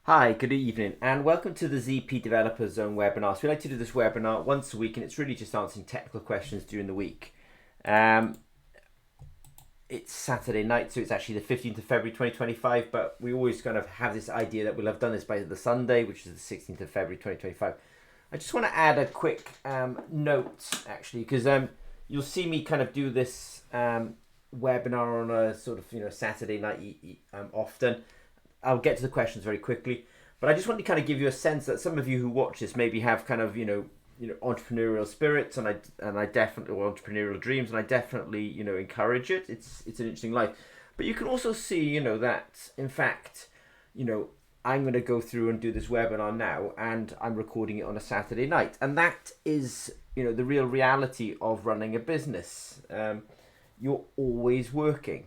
Hi, good evening, and welcome to the ZP Developer Zone webinar. So we like to do this webinar once a week, and it's really just answering technical questions during the week. It's Saturday night, so it's actually the 15th of February 2025, but we always kind of have this idea that we'll have done this by the Sunday, which is the 16th of February 2025. I just want to add a quick note, actually, because you'll see me kind of do this webinar on a sort of Saturday night often. I'll get to the questions very quickly, but I just want to kind of give you a sense that some of you who watch this maybe have kind of entrepreneurial spirits, and I definitely, or entrepreneurial dreams, and I definitely encourage it. It's an interesting life, but you can also see that in fact I'm going to go through and do this webinar now, and I'm recording it on a Saturday night, and that is the real reality of running a business. You're always working,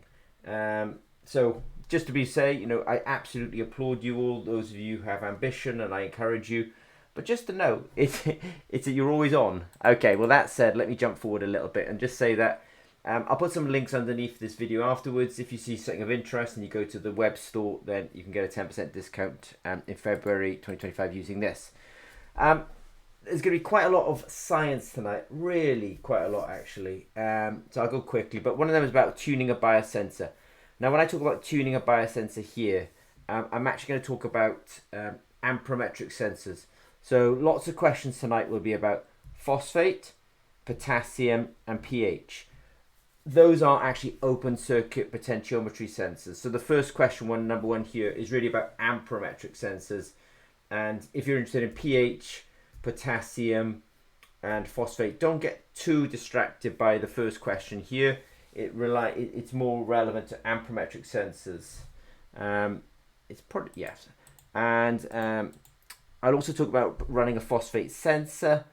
so just to be say, I absolutely applaud you all, those of you who have ambition, and I encourage you. But just to know, it's that you're always on. Okay, well that said, let me jump forward a little bit and just say that I'll put some links underneath this video afterwards. If you see something of interest and you go to the web store, then you can get a 10% discount in February 2025 using this. There's going to be quite a lot of science tonight, really quite a lot actually. So I'll go quickly, but one of them is about tuning a biosensor. Now, when I talk about tuning a biosensor here, I'm actually going to talk about amperometric sensors. So lots of questions tonight will be about phosphate, potassium, and pH. Those are actually open circuit potentiometry sensors. So the first question, number one here, is really about amperometric sensors. And if you're interested in pH, potassium, and phosphate, don't get too distracted by the first question here. It's more relevant to amperometric sensors. It's probably yes, and I'll also talk about running a phosphate sensor.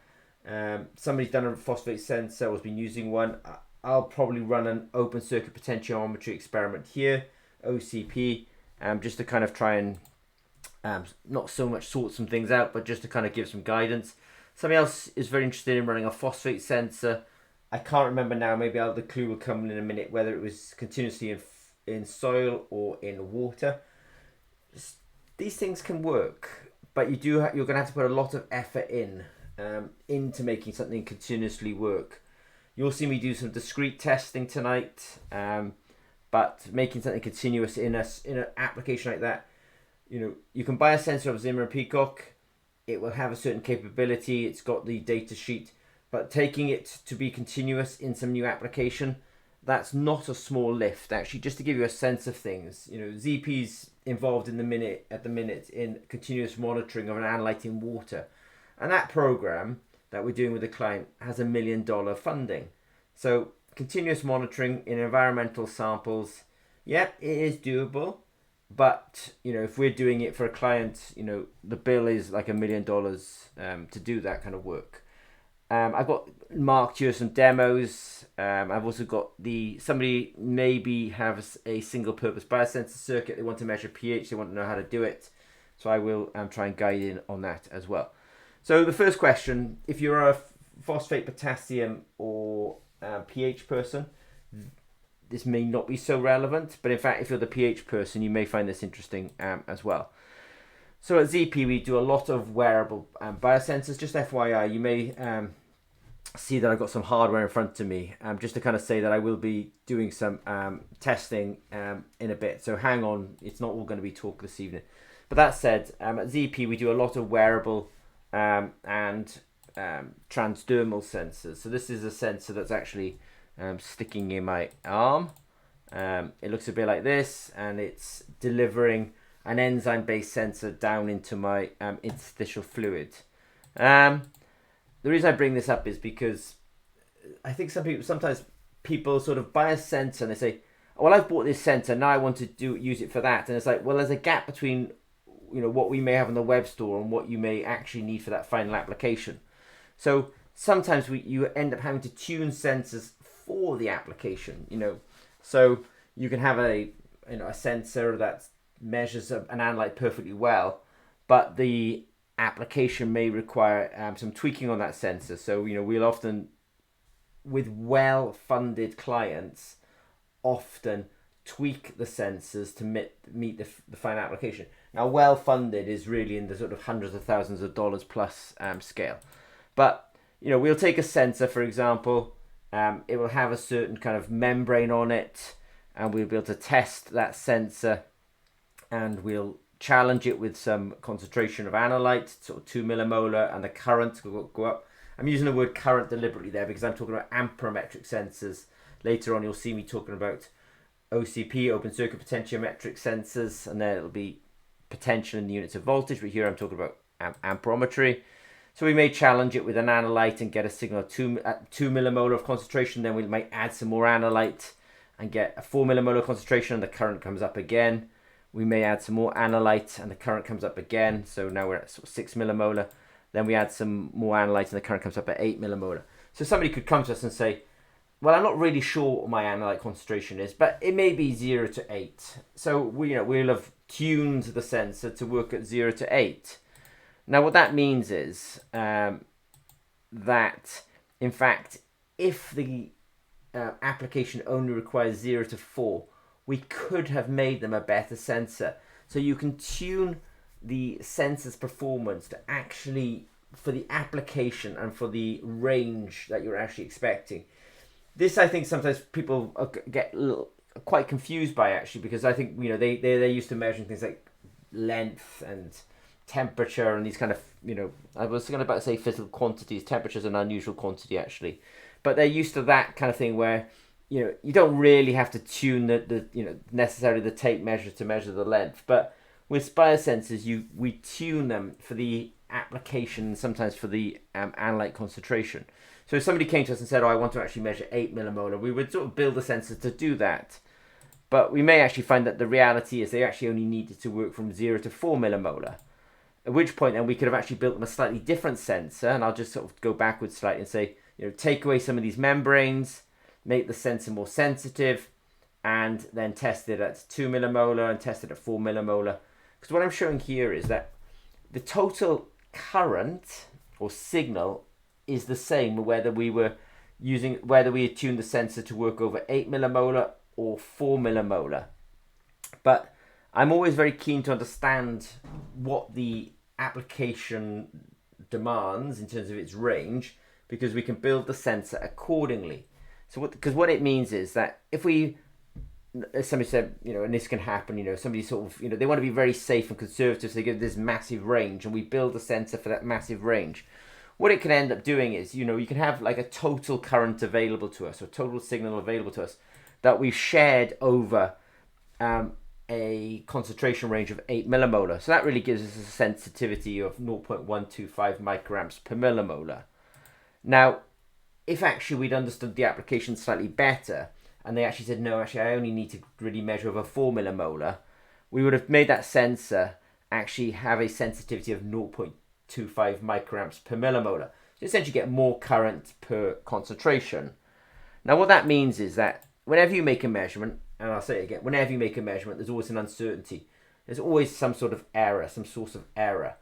Somebody's done a phosphate sensor or has been using one. I'll probably run an open circuit potentiometry experiment here, OCP, just to kind of try and not so much sort some things out, but just to kind of give some guidance. Somebody else is very interested in running a phosphate sensor. I can't remember now, maybe the clue will come in a minute, whether it was continuously in soil or in water. These things can work, but you're going to have to put a lot of effort into making something continuously work. You'll see me do some discrete testing tonight, but making something continuous in an application like that, you can buy a sensor of Zimmer and Peacock. It will have a certain capability. It's got the data sheet. But taking it to be continuous in some new application, that's not a small lift. Actually, just to give you a sense of things, ZP's involved at the minute in continuous monitoring of an analyte in water, and that program that we're doing with the client has $1 million funding. So continuous monitoring in environmental samples, yep, it is doable. But if we're doing it for a client, the bill is like $1 million to do that kind of work. I've got marked here some demos. I've also got somebody maybe have a single purpose biosensor circuit. They want to measure pH. They want to know how to do it. So I will try and guide in on that as well. So the first question, if you're a phosphate, potassium, or pH person, this may not be so relevant. But in fact, if you're the pH person, you may find this interesting as well. So at ZP, we do a lot of wearable biosensors. Just FYI, you may see that I've got some hardware in front of me, just to kind of say that I will be doing some testing in a bit. So hang on, it's not all going to be talk this evening. But that said, at ZP, we do a lot of wearable and transdermal sensors. So this is a sensor that's actually sticking in my arm. It looks a bit like this, and it's delivering an enzyme-based sensor down into my interstitial fluid. The reason I bring this up is because I think sometimes people sort of buy a sensor and they say, well, I've bought this sensor, now I want to use it for that. And it's like, well, there's a gap between what we may have on the web store and what you may actually need for that final application. So sometimes you end up having to tune sensors for the application, So you can have a sensor that measures an analyte perfectly well, but the application may require some tweaking on that sensor. So we'll often, with well-funded clients, often tweak the sensors to meet the final application. Now, well funded is really in the sort of hundreds of thousands of dollars plus scale. But, we'll take a sensor, for example. It will have a certain kind of membrane on it, and we'll be able to test that sensor, and we'll challenge it with some concentration of analyte, sort of 2 millimolar, and the current will go up. I'm using the word current deliberately there because I'm talking about amperometric sensors. Later on, you'll see me talking about OCP, open circuit potentiometric sensors, and there it'll be potential in the units of voltage, but here I'm talking about amperometry. So we may challenge it with an analyte and get a signal at 2 millimolar of concentration. Then we might add some more analyte and get a 4 millimolar concentration, and the current comes up again. We may add some more analyte and the current comes up again. So now we're at sort of 6 millimolar. Then we add some more analyte and the current comes up at 8 millimolar. So somebody could come to us and say, well, I'm not really sure what my analyte concentration is, but it may be 0 to 8. So we'll have tuned the sensor to work at 0 to 8. Now, what that means is that, in fact, if the application only requires 0 to 4, we could have made them a better sensor. So you can tune the sensor's performance to actually, for the application and for the range that you're actually expecting. This, I think, sometimes people get quite confused by, actually, because I think, they're used to measuring things like length and temperature and these kind of, I was going to say physical quantities. Temperature is an unusual quantity, actually, but they're used to that kind of thing where you don't really have to tune the necessarily the tape measure to measure the length. But with biosensors, we tune them for the application, sometimes for the analyte concentration. So if somebody came to us and said, I want to actually measure 8 millimolar, we would sort of build a sensor to do that. But we may actually find that the reality is they actually only needed to work from 0 to 4 millimolar. At which point then we could have actually built them a slightly different sensor, and I'll just sort of go backwards slightly and say, take away some of these membranes, make the sensor more sensitive, and then test it at 2 millimolar and test it at 4 millimolar. Because what I'm showing here is that the total current or signal is the same whether we had tuned the sensor to work over 8 millimolar or 4 millimolar. But I'm always very keen to understand what the application demands in terms of its range, because we can build the sensor accordingly. So what it means is that if somebody said, and this can happen, somebody sort of, they want to be very safe and conservative, so they give this massive range, and we build a sensor for that massive range. What it can end up doing is, you can have like a total current available to us, or total signal available to us, that we've shared over a concentration range of 8 millimolar. So that really gives us a sensitivity of 0.125 microamps per millimolar. Now, if actually we'd understood the application slightly better, and they actually said, no, actually I only need to really measure over 4 millimolar, we would have made that sensor actually have a sensitivity of 0.25 microamps per millimolar. So essentially get more current per concentration. Now what that means is that whenever you make a measurement, and I'll say it again, whenever you make a measurement, there's always an uncertainty. There's always some sort of error, some source of error.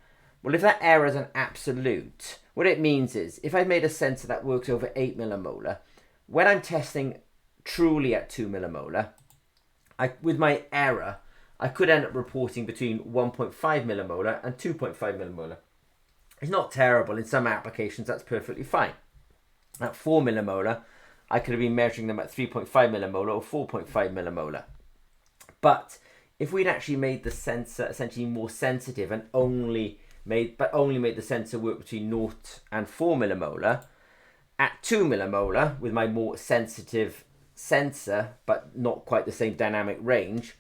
Well, if that error is an absolute, what it means is, if I made a sensor that works over 8 millimolar, when I'm testing truly at 2 millimolar, with my error, I could end up reporting between 1.5 millimolar and 2.5 millimolar. It's not terrible. In some applications, that's perfectly fine. At 4 millimolar, I could have been measuring them at 3.5 millimolar or 4.5 millimolar. But if we'd actually made the sensor essentially more sensitive and only made the sensor work between 0 and 4 millimolar, at 2 millimolar, with my more sensitive sensor, but not quite the same dynamic range,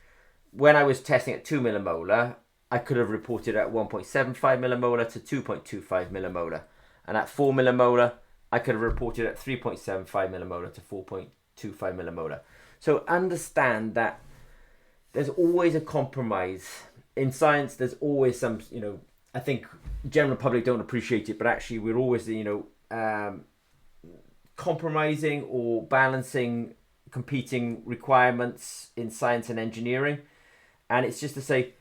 when I was testing at 2 millimolar, I could have reported at 1.75 millimolar to 2.25 millimolar. And at 4 millimolar, I could have reported at 3.75 millimolar to 4.25 millimolar. So understand that there's always a compromise. In science, there's always some, I think general public don't appreciate it, but actually we're always, compromising or balancing competing requirements in science and engineering. And it's just to say,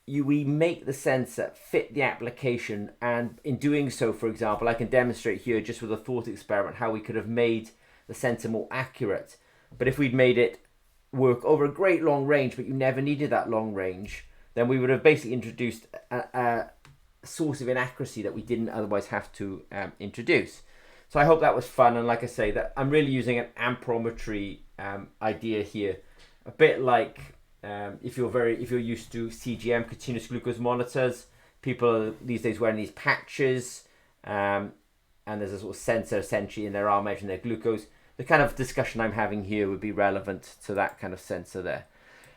we make the sensor fit the application, and in doing so, for example, I can demonstrate here just with a thought experiment how we could have made the sensor more accurate. But if we'd made it work over a great long range, but you never needed that long range, then we would have basically introduced a source of inaccuracy that we didn't otherwise have to introduce. So I hope that was fun, and like I say, that I'm really using an amperometry idea here, a bit like if you're used to CGM, continuous glucose monitors. People are these days wearing these patches, and there's a sort of sensor essentially in their arm measuring their glucose. The kind of discussion I'm having here would be relevant to that kind of sensor there.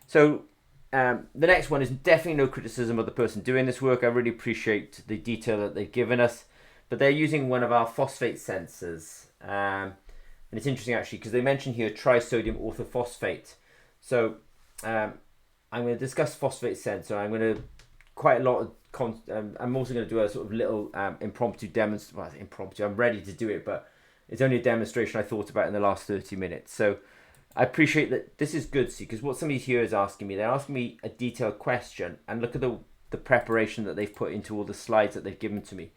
So the next one is definitely no criticism of the person doing this work. I really appreciate the detail that they've given us, but they're using one of our phosphate sensors, and it's interesting actually because they mention here trisodium orthophosphate. So I'm going to discuss phosphate sensor. I'm going to quite a lot of I'm also going to do a sort of little impromptu demonstration. Well, impromptu, I'm ready to do it, but it's only a demonstration I thought about in the last 30 minutes. So I appreciate that this is good, see, because what somebody here is asking me, they're asking me a detailed question, and look at the preparation that they've put into all the slides that they've given to me.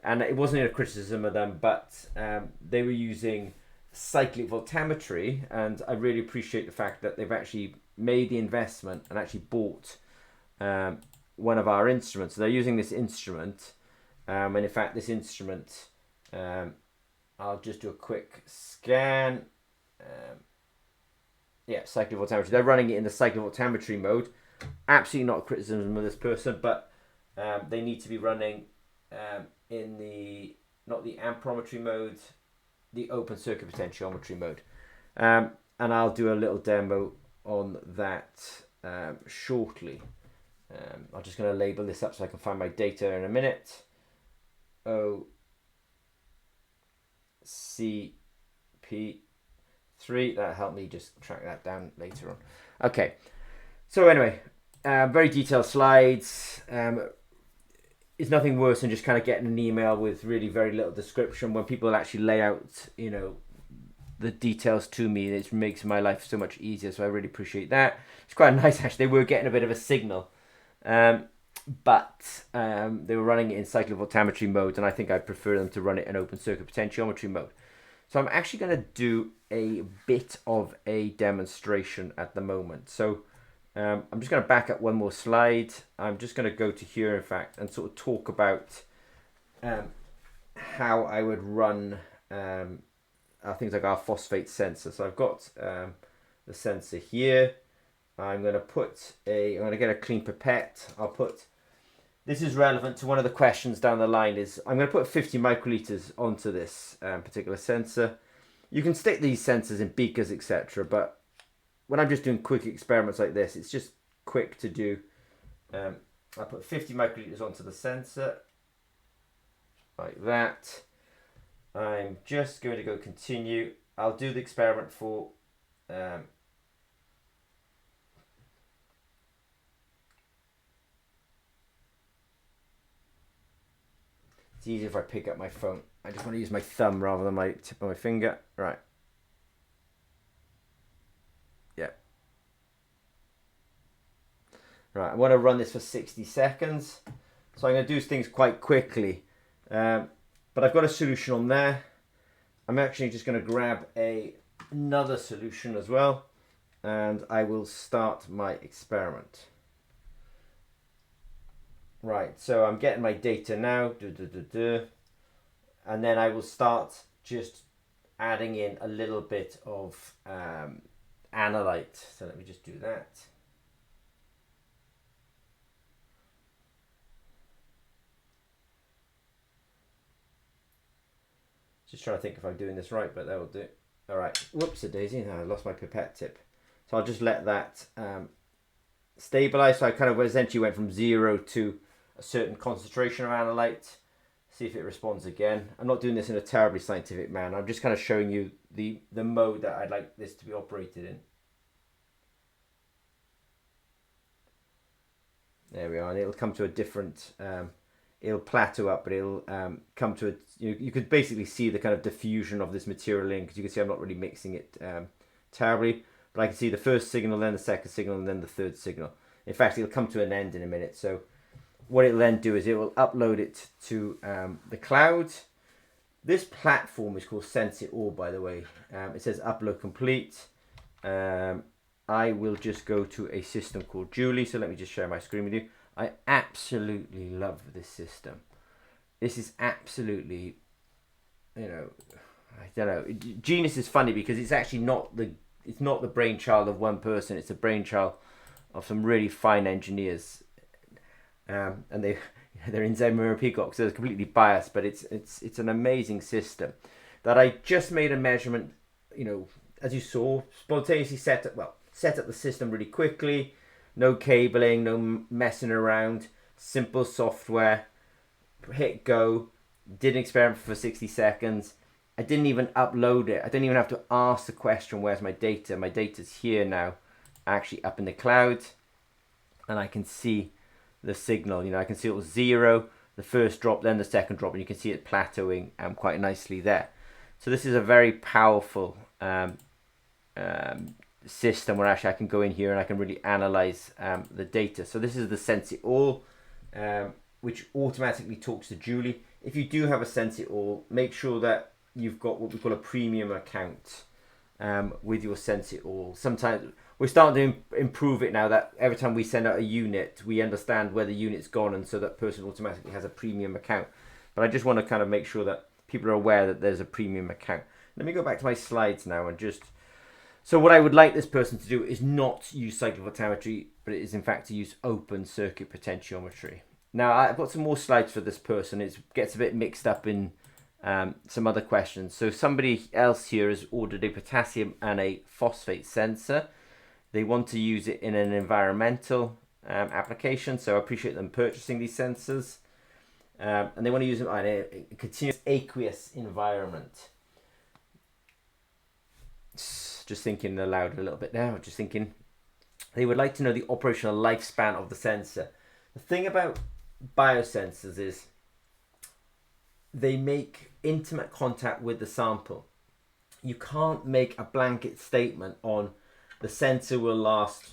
And it wasn't a criticism of them, but they were using cyclic voltammetry, and I really appreciate the fact that they've actually made the investment and actually bought one of our instruments. So they're using this instrument, and in fact this instrument, I'll just do a quick scan. Yeah, cyclic voltammetry. They're running it in the cyclic voltammetry mode. Absolutely not a criticism of this person, but they need to be running in the, not the amperometry mode, the open circuit potentiometry mode. And I'll do a little demo on that shortly. I'm just going to label this up so I can find my data in a minute. OCP3, that helped me just track that down later on. Okay, so anyway, very detailed slides. It's nothing worse than just kind of getting an email with really very little description. When people actually lay out, you know, the details to me, it makes my life so much easier. So I really appreciate that. It's quite nice actually. They were getting a bit of a signal, but they were running it in cyclic voltammetry mode, and I think I'd prefer them to run it in open circuit potentiometry mode. So I'm actually going to do a bit of a demonstration at the moment. So I'm just going to back up one more slide. I'm just going to go to here, in fact, and sort of talk about how I would run things like our phosphate sensor. So I've got the sensor here. I'm going to get a clean pipette. This is relevant to one of the questions down the line. I'm going to put 50 microliters onto this particular sensor. You can stick these sensors in beakers, etc., but when I'm just doing quick experiments like this, it's just quick to do. I put 50 microliters onto the sensor, like that. I'm just going to go continue. I'll do the experiment for it's easier if I pick up my phone. I just want to use my thumb rather than my tip of my finger. Right. Yeah. Right, I want to run this for 60 seconds. So I'm going to do things quite quickly. But I've got a solution on there. I'm actually just going to grab another solution as well. And I will start my experiment. Right, so I'm getting my data now. And then I will start just adding in a little bit of analyte. So let me just do that. Just trying to think if I'm doing this right, but that will do it. All right, whoops-a-daisy, I lost my pipette tip. So I'll just let that stabilize. So I kind of essentially went from 0 to a certain concentration of analyte. See if it responds again. I'm not doing this in a terribly scientific manner. I'm just kind of showing you the mode that I'd like this to be operated in. There we are, and it'll come to a different, it'll plateau up, but it'll come to a, you could basically see the kind of diffusion of this material in, because you can see I'm not really mixing it terribly, but I can see the first signal, then the second signal, and then the third signal. In fact, it'll come to an end in a minute. So what it'll then do is it will upload it to the cloud. This platform is called Sense It All, by the way. It says upload complete. I will just go to a system called Julie. So let me just share my screen with you. I absolutely love this system. This is absolutely, you know, I don't know. Genius is funny because it's actually not the brainchild of one person. It's the brainchild of some really fine engineers, and they're in Zenmura Peacock, so it's completely biased. But it's an amazing system that I just made a measurement. You know, as you saw, spontaneously set up the system really quickly. No cabling, no messing around. Simple software. Hit go. Did an experiment for 60 seconds. I didn't even upload it. I didn't even have to ask the question, where's my data? My data's here now, actually up in the cloud. And I can see the signal. You know, I can see it was 0, the first drop, then the second drop, and you can see it plateauing quite nicely there. So this is a very powerful system where actually I can go in here and I can really analyze the data. So this is the Sense It All, which automatically talks to Julie. If you do have a Sense It All, make sure that you've got what we call a premium account with your Sense It All. Sometimes we're starting to improve it now that every time we send out a unit, we understand where the unit's gone, and so that person automatically has a premium account. But I just want to kind of make sure that people are aware that there's a premium account. Let me go back to my slides now and just... So what I would like this person to do is not use cyclophotometry, but it is in fact to use open circuit potentiometry. Now I've got some more slides for this person. It gets a bit mixed up in some other questions. So somebody else here has ordered a potassium and a phosphate sensor. They want to use it in an environmental application, so I appreciate them purchasing these sensors. And they want to use them in a continuous aqueous environment. Just thinking aloud a little bit now, just thinking they would like to know the operational lifespan of the sensor. The thing about biosensors is they make intimate contact with the sample. You can't make a blanket statement on the sensor will last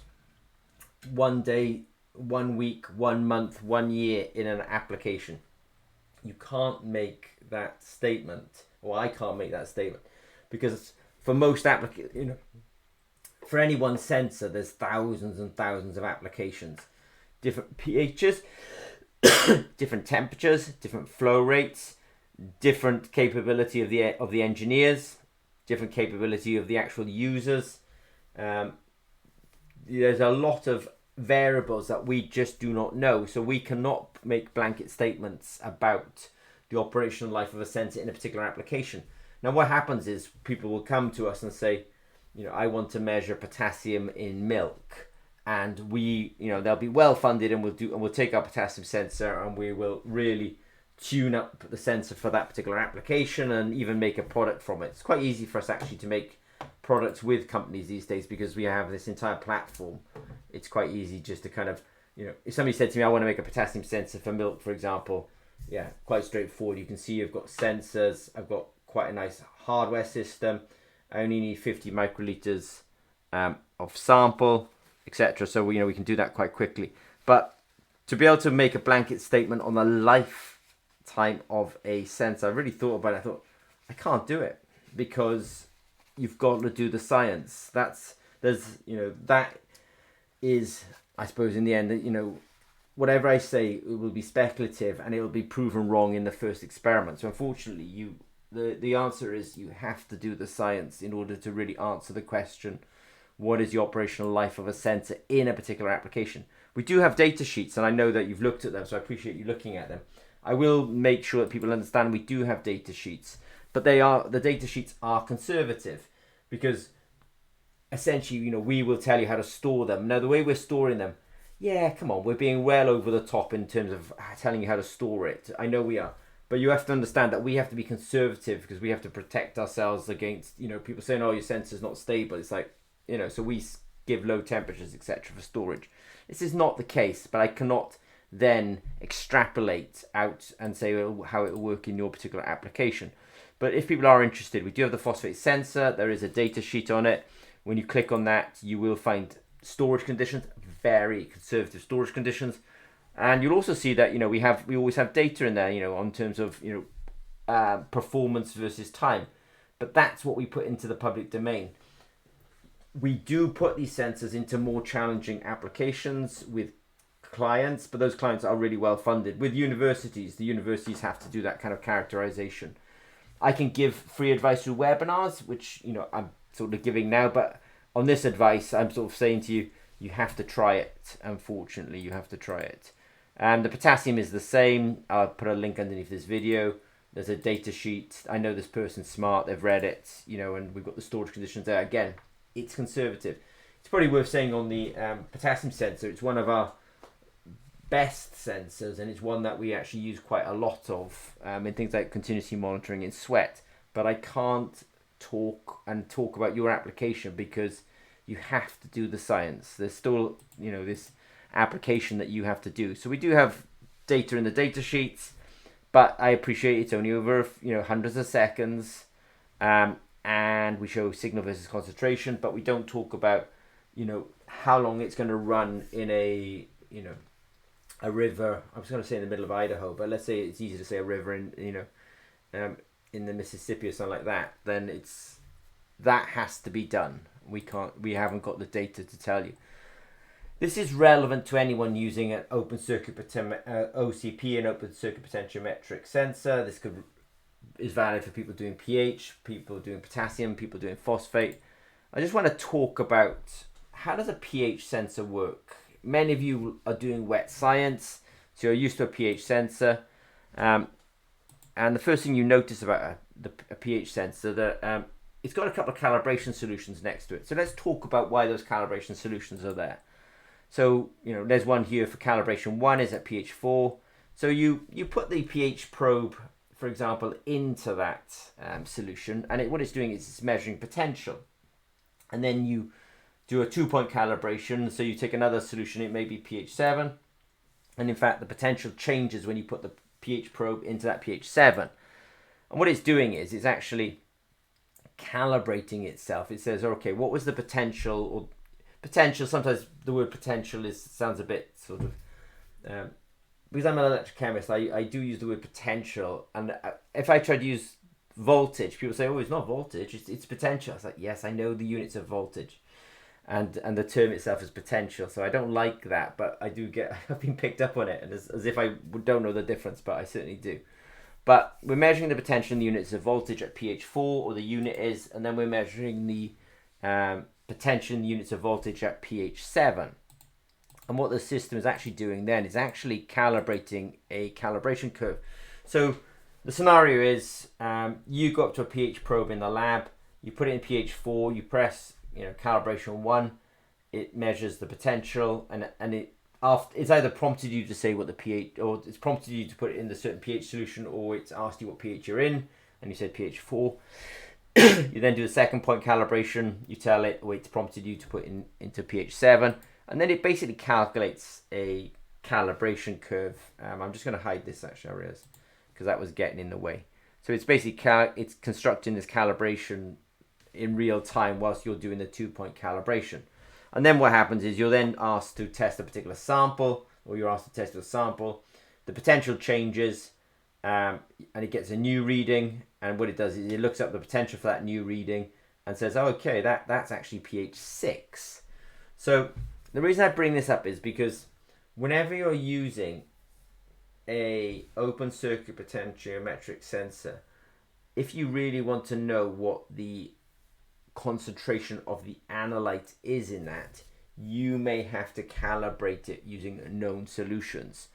1 day, 1 week, 1 month, 1 year in an application. You can't make that statement, or I can't make that statement, because for most applications, for any one sensor, there's thousands and thousands of applications, different pHs, different temperatures, different flow rates, different capability of the engineers, different capability of the actual users. There's a lot of variables that we just do not know, so we cannot make blanket statements about the operational life of a sensor in a particular application. Now what happens is people will come to us and say, you know, I want to measure potassium in milk, and we, you know, they'll be well funded, and we'll take our potassium sensor and we will really tune up the sensor for that particular application and even make a product from it. It's quite easy for us actually to make products with companies these days because we have this entire platform. It's quite easy just to kind of, you know, if somebody said to me, I want to make a potassium sensor for milk, for example, yeah, quite straightforward. You can see I've got sensors, I've got quite a nice hardware system. I only need 50 microliters of sample, etc. So we can do that quite quickly. But to be able to make a blanket statement on the lifetime of a sensor, I really thought about it. I thought I can't do it because you've got to do the science. That is, I suppose, in the end, whatever I say, it will be speculative and it will be proven wrong in the first experiment. So unfortunately, the answer is you have to do the science in order to really answer the question, what is the operational life of a sensor in a particular application? We do have data sheets, and I know that you've looked at them, so I appreciate you looking at them. I will make sure that people understand we do have data sheets, but the data sheets are conservative because essentially, we will tell you how to store them. Now, the way we're storing them, yeah, come on, we're being well over the top in terms of telling you how to store it. I know we are. But you have to understand that we have to be conservative because we have to protect ourselves against, people saying, oh, your sensor's not stable. It's like, so we give low temperatures, etc. for storage. This is not the case, but I cannot then extrapolate out and say how it will work in your particular application. But if people are interested, we do have the phosphate sensor. There is a data sheet on it. When you click on that, you will find storage conditions, very conservative storage conditions. And you'll also see that we always have data in there, on terms of performance versus time. But that's what we put into the public domain. we do put these sensors into more challenging applications with clients, but those clients are really well funded. With universities, the universities have to do that kind of characterization. I can give free advice through webinars, which, you know, I'm sort of giving now, but on this advice, I'm sort of saying to you, you have to try it. Unfortunately, you have to try it. The potassium is the same. I'll put a link underneath this video. There's a data sheet. I know this person's smart. They've read it, you know, and we've got the storage conditions there. Again, it's conservative. It's probably worth saying on the potassium sensor, it's one of our best sensors, and it's one that we actually use quite a lot of in things like continuously monitoring in sweat. But I can't talk about your application because you have to do the science. There's still, you know, this application that you have to do. So we do have data in the data sheets, but I appreciate it's only over, you know, hundreds of seconds, and we show signal versus concentration, but we don't talk about, you know, how long it's going to run in a, you know, a river. I was going to say in the middle of Idaho, but let's say it's easy to say a river in, you know, in the Mississippi or something like that. Then that has to be done. We haven't got the data to tell you. This is relevant to anyone using an open circuit OCP, an open circuit potentiometric sensor. This is valid for people doing pH, people doing potassium, people doing phosphate. I just want to talk about how does a pH sensor work. Many of you are doing wet science, so you're used to a pH sensor. And the first thing you notice about a pH sensor, that it's got a couple of calibration solutions next to it. So let's talk about why those calibration solutions are there. So, you know, there's one here for calibration 1 is at pH 4. So you put the pH probe, for example, into that solution, and what it's doing is it's measuring potential. And then you do a 2-point calibration. So you take another solution, it may be pH 7. And in fact, the potential changes when you put the pH probe into that pH 7. And what it's doing is it's actually calibrating itself. It says, okay, what was the potential, or potential, sometimes the word potential sounds a bit sort of, because I'm an electrochemist, I do use the word potential. And if I try to use voltage, people say, oh, it's not voltage, it's potential. I was like, yes, I know the units of voltage. And the term itself is potential, so I don't like that, but I've been picked up on it, and as if I don't know the difference, but I certainly do. But we're measuring the potential in the units of voltage at pH 4, or the unit is, and then we're measuring the potential in the units of voltage at pH 7. And what the system is actually doing then is actually calibrating a calibration curve. So the scenario is you go up to a pH probe in the lab, you put it in pH 4, you press, you know, calibration 1, it measures the potential, and it's either prompted you to say what the pH, or it's prompted you to put it in the certain pH solution, or it's asked you what pH you're in, and you said pH 4. You then do a 2nd-point calibration, you tell it, or it's prompted you to put into pH 7, and then it basically calculates a calibration curve. I'm just going to hide this actually, I realize, because that was getting in the way. So it's basically it's constructing this calibration in real time whilst you're doing the 2-point calibration. And then what happens is you're then asked to test a particular sample, or you're asked to test a sample. The potential changes, and it gets a new reading. And what it does is it looks up the potential for that new reading and says, oh, okay, that's actually pH 6. So the reason I bring this up is because whenever you're using a open circuit potentiometric sensor, if you really want to know what the concentration of the analyte is in that, you may have to calibrate it using known solutions.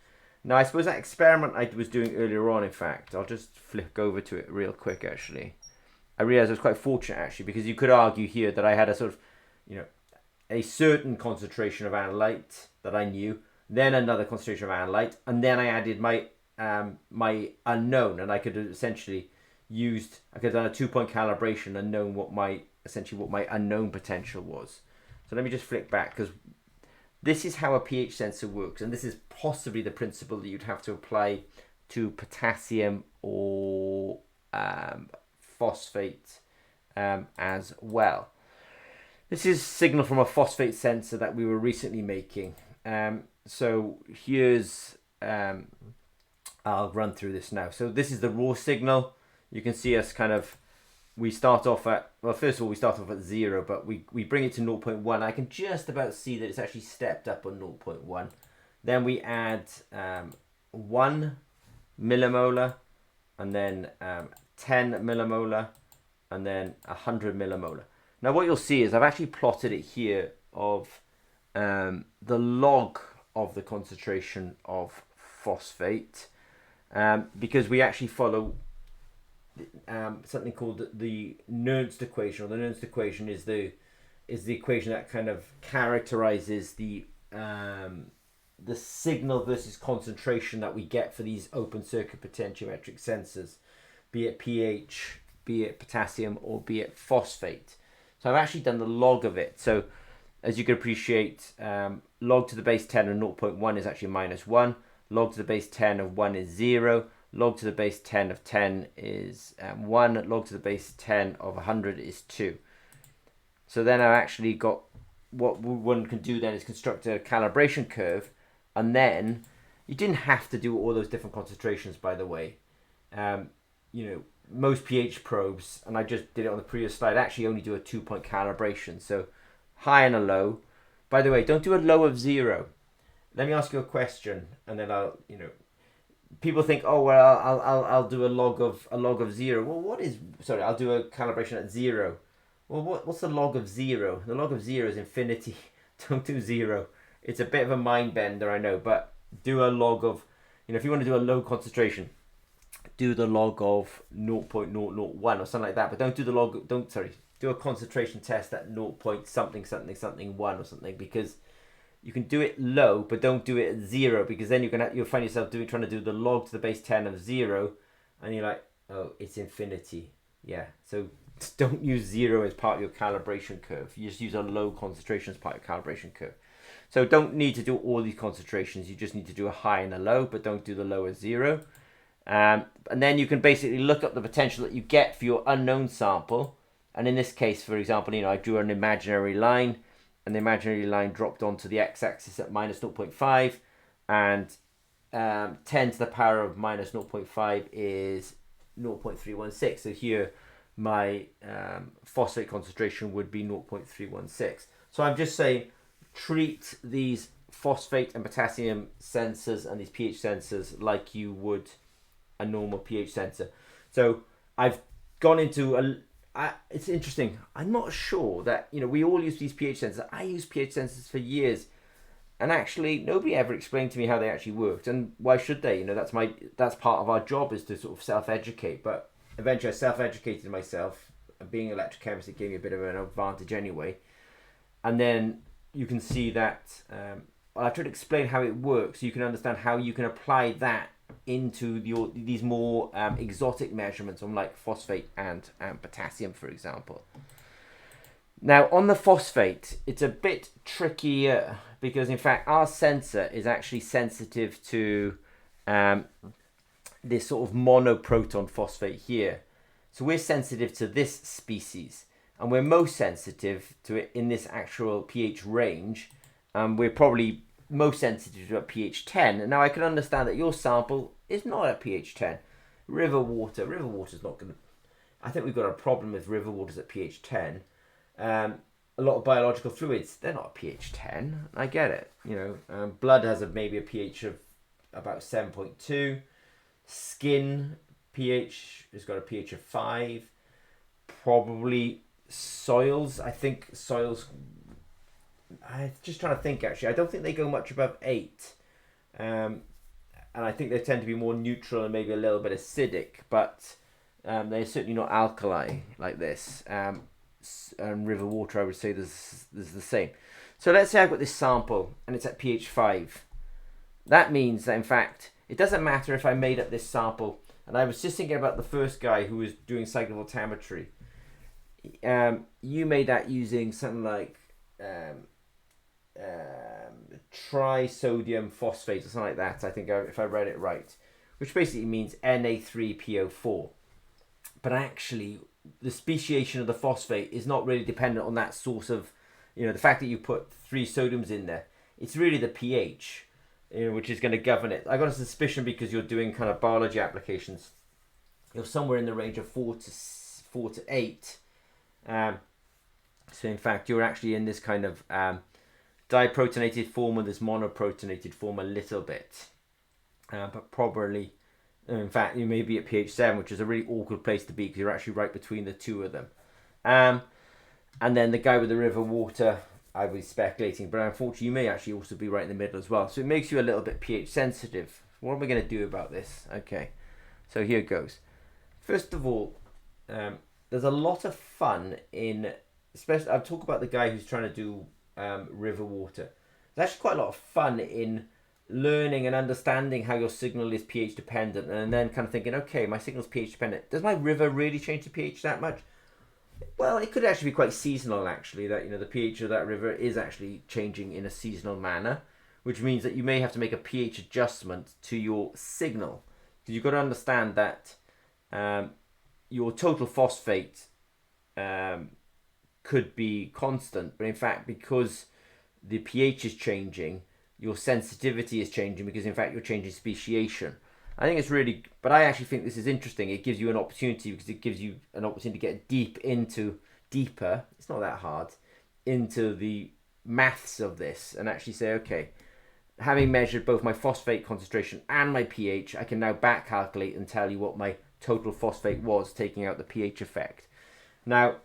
Now, I suppose that experiment I was doing earlier on, in fact, I'll just flick over to it real quick, actually. I realized I was quite fortunate, actually, because you could argue here that I had a sort of, you know, a certain concentration of analyte that I knew, then another concentration of analyte, and then I added my my unknown, and I could have essentially I could have done a 2-point calibration and known what my unknown potential was. So let me just flick back, because this is how a pH sensor works, and this is possibly the principle that you'd have to apply to potassium or phosphate as well. This is signal from a phosphate sensor that we were recently making. So here's, I'll run through this now. So this is the raw signal. You can see us kind of we start off at, well, first of all, we start off at 0, but we bring it to 0.1. I can just about see that it's actually stepped up on 0.1. Then we add 1 millimolar, and then 10 millimolar, and then 100 millimolar. Now what you'll see is I've actually plotted it here of the log of the concentration of phosphate, because we actually follow something called the Nernst equation. Or the Nernst equation is the equation that kind of characterizes the signal versus concentration that we get for these open circuit potentiometric sensors, be it pH, be it potassium, or be it phosphate. So I've actually done the log of it. So as you can appreciate, log to the base 10 of 0.1 is actually -1. Log to the base 10 of 1 is 0. Log to the base 10 of 10 is 1. Log to the base 10 of 100 is 2. So then I've actually got, what one can do then is construct a calibration curve, and then you didn't have to do all those different concentrations, by the way. Most pH probes, and I just did it on the previous slide, actually only do a 2-point calibration. So high and a low. By the way, don't do a low of 0. Let me ask you a question, and then I'll, people think, oh well, I'll do a log of 0. Well, I'll do a calibration at 0. Well, what's the log of 0? The log of 0 is infinity. Don't do 0. It's a bit of a mind bender, I know, but do a log of, if you want to do a low concentration, do the log of 0.001 or something like that. But don't do the log. Do a concentration test at 0. something something 1 or something, because you can do it low, but don't do it at 0, because then you'll find yourself trying to do the log to the base 10 of 0, and you're like, oh, it's infinity. Yeah, so don't use 0 as part of your calibration curve. You just use a low concentration as part of your calibration curve. So don't need to do all these concentrations. You just need to do a high and a low, but don't do the low as 0. And then you can basically look up the potential that you get for your unknown sample. And in this case, for example, I drew an imaginary line, and the imaginary line dropped onto the x-axis at -0.5, and 10 to the power of -0.5 is 0.316. So here my phosphate concentration would be 0.316. So I'm just saying, treat these phosphate and potassium sensors and these pH sensors like you would a normal pH sensor. So I've gone into it's interesting. I'm not sure that, we all use these pH sensors. I use pH sensors for years, and actually nobody ever explained to me how they actually worked, and why should they? That's part of our job, is to sort of self-educate. But eventually I self-educated myself, and being an electrochemist, it gave me a bit of an advantage anyway. And then you can see that I've tried to explain how it works so you can understand how you can apply that into these more exotic measurements on like phosphate and potassium, for example. Now on the phosphate, it's a bit trickier, because in fact our sensor is actually sensitive to this sort of monoproton phosphate here. So we're sensitive to this species, and we're most sensitive to it in this actual pH range. We're probably most sensitive to at pH 10. And now I can understand that your sample is not at pH 10. River water's not going to... I think we've got a problem with river waters at pH 10. A lot of biological fluids, they're not at pH 10. I get it. Blood has maybe a pH of about 7.2. Skin pH has got a pH of 5. Probably soils. I think soils... I'm just trying to think, actually. I don't think they go much above 8. And I think they tend to be more neutral and maybe a little bit acidic, but they're certainly not alkali like this. And river water, I would say, there's the same. So let's say I've got this sample and it's at pH 5. That means that, in fact, it doesn't matter if I made up this sample. And I was just thinking about the first guy who was doing cyclovoltammetry. You made that using something like trisodium phosphate or something like that, I think, if I read it right, which basically means Na3PO4. But actually, the speciation of the phosphate is not really dependent on that source of, the fact that you put 3 sodiums in there. It's really the pH, which is going to govern it. I got a suspicion, because you're doing kind of biology applications, you're somewhere in the range of 4 4 to 8. So in fact, you're actually in this kind of diprotonated form or this monoprotonated form a little bit. But probably, in fact, you may be at pH 7, which is a really awkward place to be because you're actually right between the two of them. And then the guy with the river water, I was speculating, but unfortunately you may actually also be right in the middle as well. So it makes you a little bit pH sensitive. What am I going to do about this? Okay, so here goes. First of all, there's a lot of fun in, especially, I'll talk about the guy who's trying to do river water. There's actually quite a lot of fun in learning and understanding how your signal is pH dependent, and then kind of thinking, okay, my signal's pH dependent. Does my river really change the pH that much? Well, it could actually be quite seasonal, actually, that, you know, the pH of that river is actually changing in a seasonal manner, which means that you may have to make a pH adjustment to your signal. Because you've got to understand that your total phosphate could be constant, but in fact, because the pH is changing, your sensitivity is changing, because in fact you're changing speciation. I think it's really, but I actually think this is interesting. It gives you an opportunity, because it gives you an opportunity to get deeper, it's not that hard, into the maths of this, and actually say, okay, having measured both my phosphate concentration and my pH, I can now back calculate and tell you what my total phosphate was, taking out the pH effect. Now,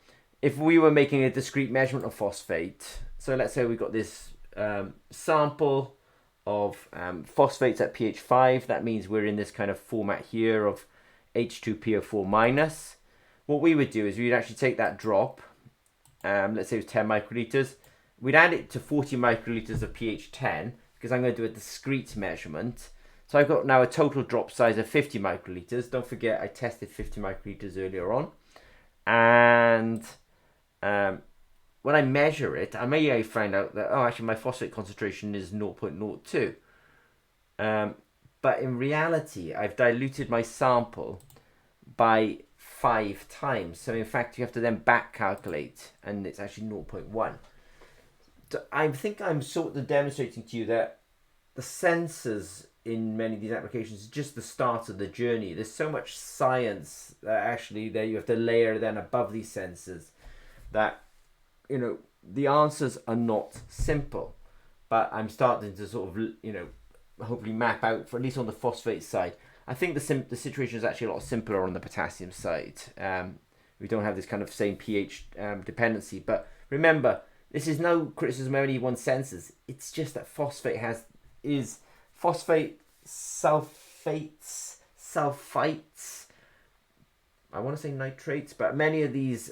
if we were making a discrete measurement of phosphate, so let's say we got this sample of phosphates at pH 5, that means we're in this kind of format here of H2PO4 minus. What we would do is we'd actually take that drop, let's say it was 10 microliters, we'd add it to 40 microliters of pH 10, because I'm going to do a discrete measurement. So I've got now a total drop size of 50 microliters. Don't forget I tested 50 microliters earlier on. And when I measure it, I may find out that, oh, actually my phosphate concentration is 0.02. But in reality, I've diluted my sample by 5 times. So in fact, you have to then back calculate, and it's actually 0.1. So I think I'm sort of demonstrating to you that the sensors in many of these applications is just the start of the journey. There's so much science that actually there you have to layer then above these sensors, that, you know, the answers are not simple, but I'm starting to sort of, you know, hopefully map out, for at least on the phosphate side. I think the situation is actually a lot simpler on the potassium side. We don't have this kind of same pH dependency, but remember, this is no criticism of any one sensors. It's just that phosphate is phosphate, sulfites, I want to say nitrates, but many of these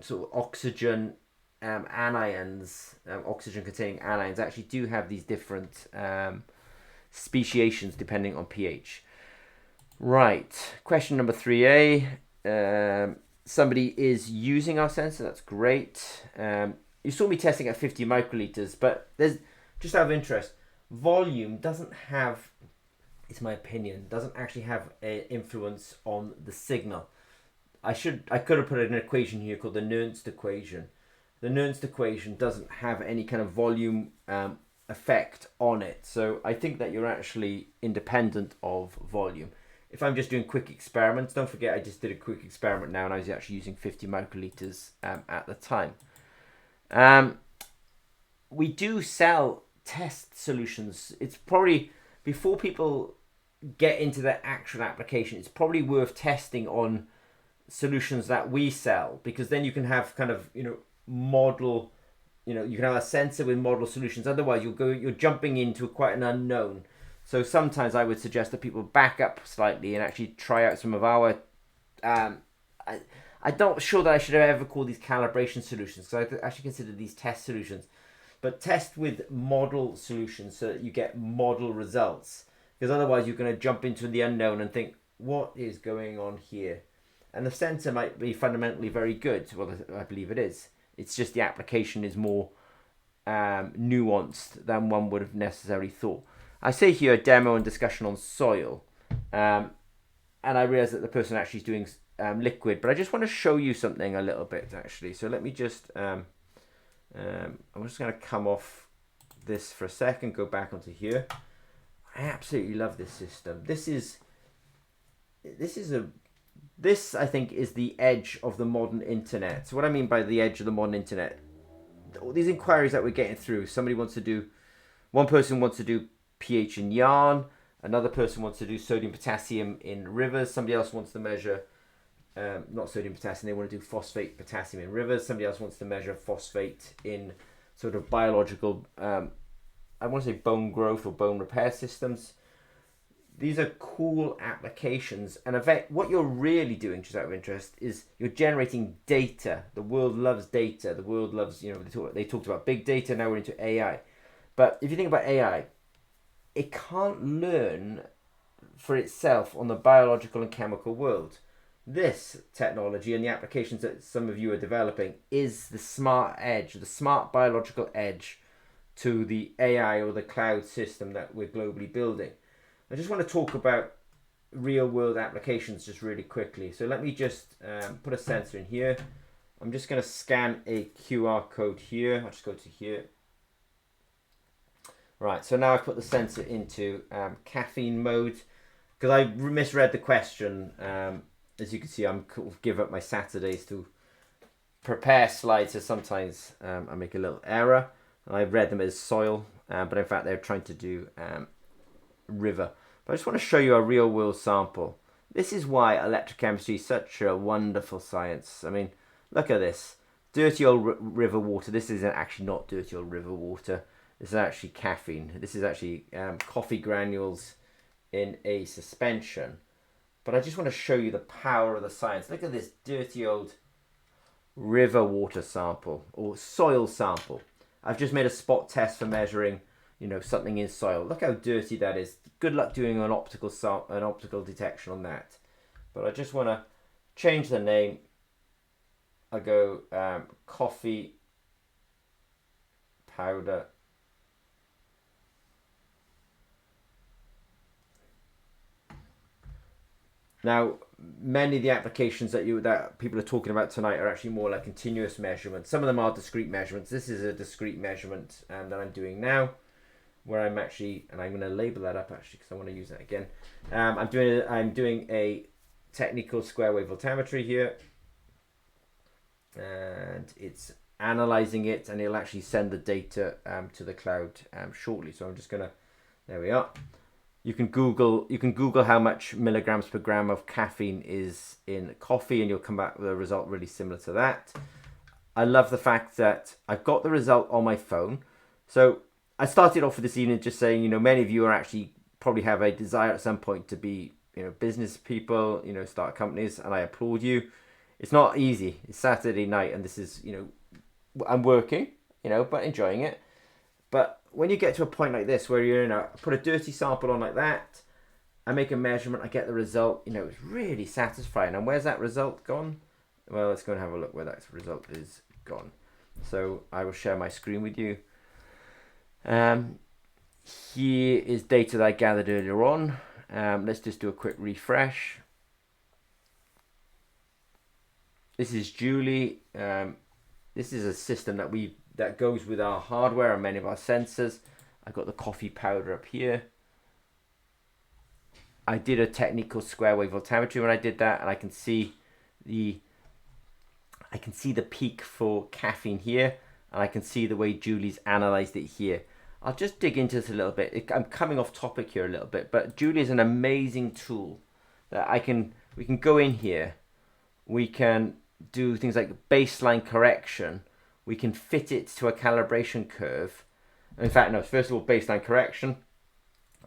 sort of oxygen anions, oxygen containing anions, actually do have these different speciations depending on pH. Right, question number 3A. Somebody is using our sensor, that's great. You saw me testing at 50 microliters, but there's, just out of interest, volume doesn't have, it's my opinion, doesn't actually have an influence on the signal. I could have put an equation here called the Nernst equation. The Nernst equation doesn't have any kind of volume effect on it. So I think that you're actually independent of volume. If I'm just doing quick experiments, don't forget I just did a quick experiment now and I was actually using 50 microliters at the time. We do sell test solutions. It's probably, before people get into the actual application, it's probably worth testing on solutions that we sell, because then you can have kind of, you know, model, you know, you can have a sensor with model solutions. Otherwise you're jumping into quite an unknown. So sometimes I would suggest that people back up slightly and actually try out some of our I'm not sure that I should have ever called these calibration solutions, so I actually consider these test solutions. But test with model solutions so that you get model results, because otherwise you're going to jump into the unknown and think, what is going on here? And the sensor might be fundamentally very good. Well, I believe it is. It's just the application is more nuanced than one would have necessarily thought. I say here a demo and discussion on soil, and I realize that the person actually is doing liquid, but I just want to show you something a little bit actually. So let me just, I'm just going to come off this for a second, go back onto here. I absolutely love this system. This is a This, I think, is the edge of the modern internet. So what I mean by the edge of the modern internet, all these inquiries that we're getting through, one person wants to do pH in yarn, another person wants to do sodium potassium in rivers, somebody else wants to measure, not sodium potassium, they want to do phosphate potassium in rivers, somebody else wants to measure phosphate in sort of biological, I want to say bone growth or bone repair systems. These are cool applications, and what you're really doing, just out of interest, is you're generating data. The world loves data. The world loves, they talked about big data, now we're into AI. But if you think about AI, it can't learn for itself on the biological and chemical world. This technology and the applications that some of you are developing is the smart edge, the smart biological edge to the AI or the cloud system that we're globally building. I just want to talk about real world applications just really quickly. So let me just put a sensor in here. I'm just going to scan a QR code here. I'll just go to here. Right, so now I've put the sensor into caffeine mode because I misread the question. As you can see, I'm give up my Saturdays to prepare slides, so sometimes I make a little error. I read them as soil, but in fact they're trying to do river. But I just want to show you a real world sample. This is why electrochemistry is such a wonderful science. I mean, look at this. Dirty old river water. This is actually not dirty old river water. This is actually caffeine. This is actually coffee granules in a suspension. But I just want to show you the power of the science. Look at this dirty old river water sample or soil sample. I've just made a spot test for measuring, something in soil. Look how dirty that is. Good luck doing an optical detection on that. But I just want to change the name. I go coffee powder. Now, many of the applications that people are talking about tonight are actually more like continuous measurements. Some of them are discrete measurements. This is a discrete measurement that I'm doing now, where I'm actually, and I'm going to label that up actually because I want to use that again. I'm doing a technical square wave voltammetry here, and it's analyzing it, and it'll actually send the data to the cloud shortly. So I'm just gonna, there we are. You can Google how much milligrams per gram of caffeine is in coffee, and you'll come back with a result really similar to that. I love the fact that I've got the result on my phone. So I started off with this evening just saying, many of you are actually probably have a desire at some point to be, business people, start companies, and I applaud you. It's not easy. It's Saturday night, and this is, I'm working, but enjoying it. But when you get to a point like this where you're, put a dirty sample on like that, I make a measurement, I get the result, it's really satisfying. And where's that result gone? Well, let's go and have a look where that result is gone. So I will share my screen with you. Here is data that I gathered earlier on. Let's just do a quick refresh. This is Julie. This is a system that goes with our hardware and many of our sensors. I got the coffee powder up here. I did a technical square wave voltammetry when I did that, and I can see the peak for caffeine here, and I can see the way Julie's analyzed it here. I'll just dig into this a little bit. I'm coming off topic here a little bit, but Julie is an amazing tool that we can go in here. We can do things like baseline correction. We can fit it to a calibration curve. In fact, no, first of all, baseline correction,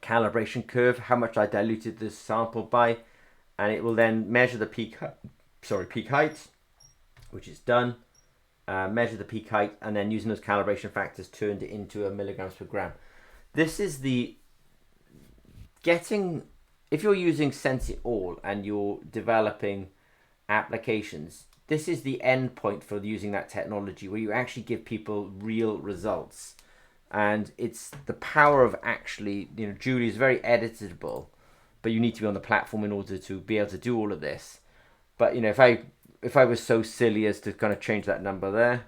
calibration curve, how much I diluted this sample by, and it will then measure the peak height, which is done, measure the peak height, and then using those calibration factors, turned it into a milligrams per gram. This is if you're using Sense It All and you're developing applications, this is the end point for using that technology where you actually give people real results. And it's the power of actually, Julie is very editable, but you need to be on the platform in order to be able to do all of this. But, if I was so silly as to kind of change that number there,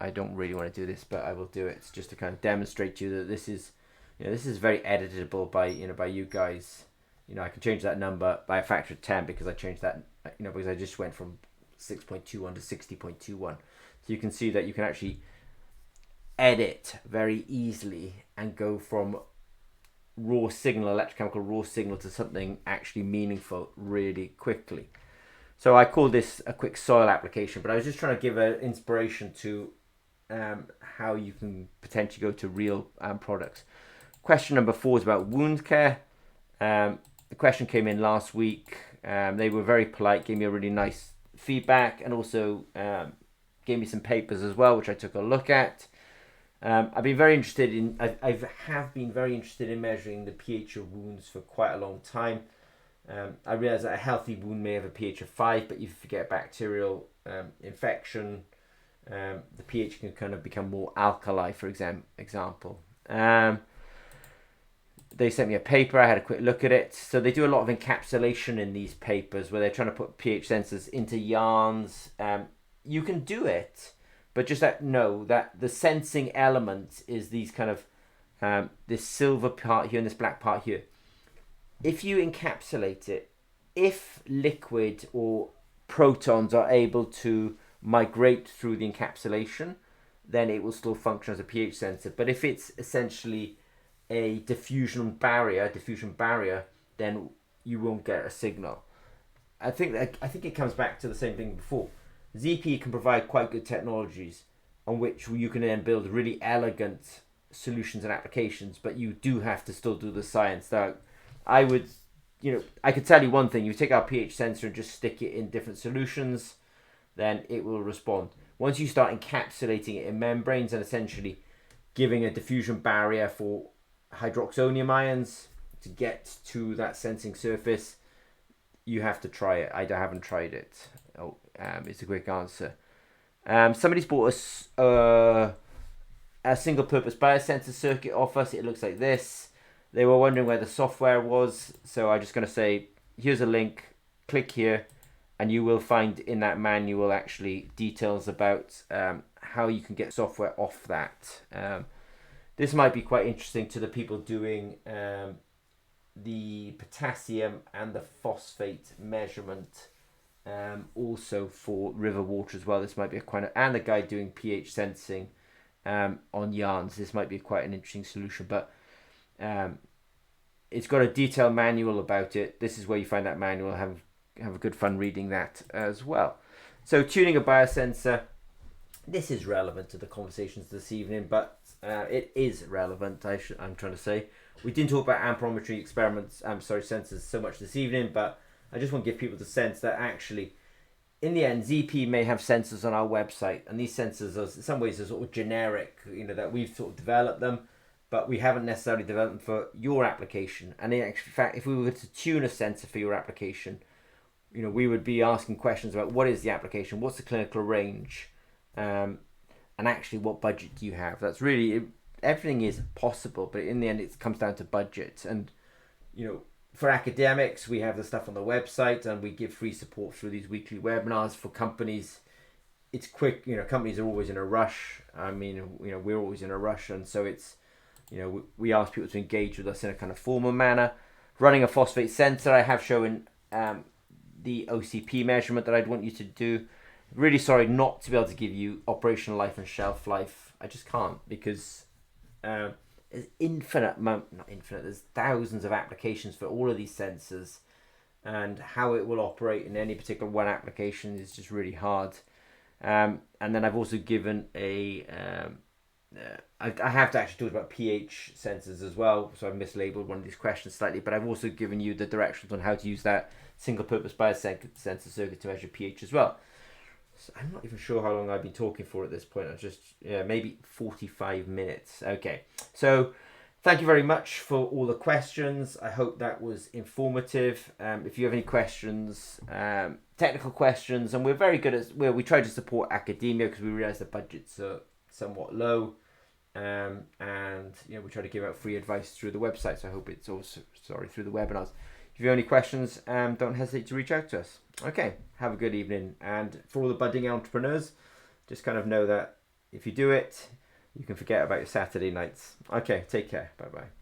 I don't really want to do this, but I will do it just to kind of demonstrate to you that this is very editable by you guys. I can change that number by a factor of 10 because I changed that, because I just went from 6.21 to 60.21. So you can see that you can actually edit very easily and go from raw signal, electrochemical raw signal, to something actually meaningful really quickly. So I call this a quick soil application, but I was just trying to give an inspiration to how you can potentially go to real products. Question number 4 is about wound care. The question came in last week. They were very polite, gave me a really nice feedback, and also gave me some papers as well, which I took a look at. I've been very interested in. I have been very interested in measuring the pH of wounds for quite a long time. I realize that a healthy wound may have a pH of 5, but if you get a bacterial infection, the pH can kind of become more alkali, for example. They sent me a paper. I had a quick look at it. So they do a lot of encapsulation in these papers where they're trying to put pH sensors into yarns. You can do it, but just know that the sensing element is these kind of this silver part here and this black part here. If you encapsulate it, if liquid or protons are able to migrate through the encapsulation, then it will still function as a pH sensor. But if it's essentially a diffusion barrier, then you won't get a signal. I think it comes back to the same thing before. ZP can provide quite good technologies on which you can then build really elegant solutions and applications, but you do have to still do the science. Now, I could tell you one thing: you take our pH sensor and just stick it in different solutions, then it will respond. Once you start encapsulating it in membranes and essentially giving a diffusion barrier for hydroxonium ions to get to that sensing surface, you have to try it. I haven't tried it. It's a quick answer. Somebody's bought a single-purpose biosensor circuit off us. It looks like this. They were wondering where the software was, so I'm just going to say, here's a link. Click here, and you will find in that manual actually details about how you can get software off that. This might be quite interesting to the people doing the potassium and the phosphate measurement, also for river water as well. This might be and the guy doing pH sensing on yarns. This might be quite an interesting solution, but it's got a detailed manual about it. This is where you find that manual. Have a good fun reading that as well. So tuning a biosensor, this is relevant to the conversations this evening, but it is relevant. I'm trying to say we didn't talk about amperometry sensors so much this evening, but I just want to give people the sense that actually, in the end, ZP may have sensors on our website, and these sensors are in some ways are sort of generic, that we've sort of developed them, but we haven't necessarily developed them for your application. And in fact, if we were to tune a sensor for your application, we would be asking questions about what is the application, what's the clinical range, and actually what budget do you have. That's really, everything is possible, but in the end it comes down to budget. And for academics, we have the stuff on the website, and we give free support through these weekly webinars. For companies, it's quick. Companies are always in a rush. I mean, we're always in a rush, and so it's, we ask people to engage with us in a kind of formal manner. Running a phosphate sensor, I have shown the OCP measurement that I'd want you to do. Really sorry not to be able to give you operational life and shelf life. I just can't, because there's there's thousands of applications for all of these sensors, and how it will operate in any particular one application is just really hard. And then I've also given I have to actually talk about pH sensors as well, so I've mislabeled one of these questions slightly, but I've also given you the directions on how to use that single-purpose biosensor circuit to measure pH as well. So I'm not even sure how long I've been talking for at this point. Maybe 45 minutes. Okay, so thank you very much for all the questions. I hope that was informative. If you have any questions, technical questions, and we're very good at, we try to support academia because we realize the budgets are somewhat low, and we try to give out free advice through the website, so I hope it's also through the webinars. If you have any questions, don't hesitate to reach out to us. Okay, have a good evening. And for all the budding entrepreneurs, just kind of know that if you do it, you can forget about your Saturday nights. Okay, take care. Bye-bye.